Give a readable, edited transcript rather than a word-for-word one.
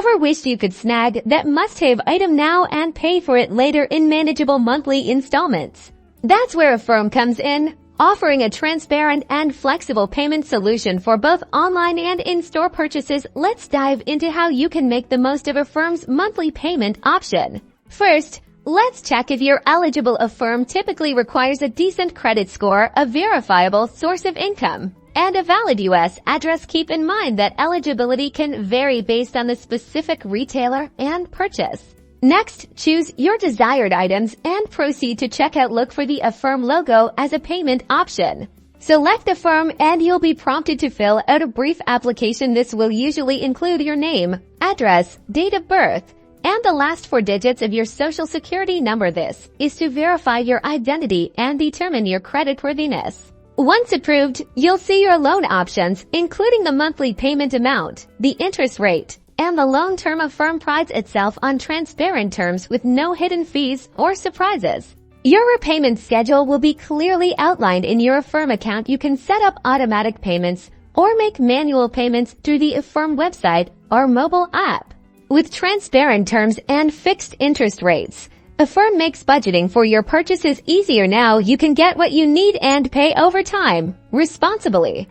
Ever wished you could snag that must-have item now and pay for it later in manageable monthly installments? That's where Affirm comes in, offering a transparent and flexible payment solution for both online and in-store purchases. Let's dive into how you can make the most of Affirm's monthly payment option. First, let's check if you're eligible. Affirm typically requires a decent credit score, a verifiable source of income, and a valid U.S. address. Keep in mind that eligibility can vary based on the specific retailer and purchase. Next, choose your desired items and proceed to checkout. Look for the Affirm logo as a payment option. Select Affirm and you'll be prompted to fill out a brief application. This will usually include your name, address, date of birth, and the last 4 digits of your social security number. This is to verify your identity and determine your creditworthiness. Once approved, you'll see your loan options, including the monthly payment amount, the interest rate, and the loan term. Affirm prides itself on transparent terms with no hidden fees or surprises. Your repayment schedule will be clearly outlined in your Affirm account. You can set up automatic payments or make manual payments through the Affirm website or mobile app. With transparent terms and fixed interest rates, Affirm makes budgeting for your purchases easier. Now you can get what you need and pay over time responsibly.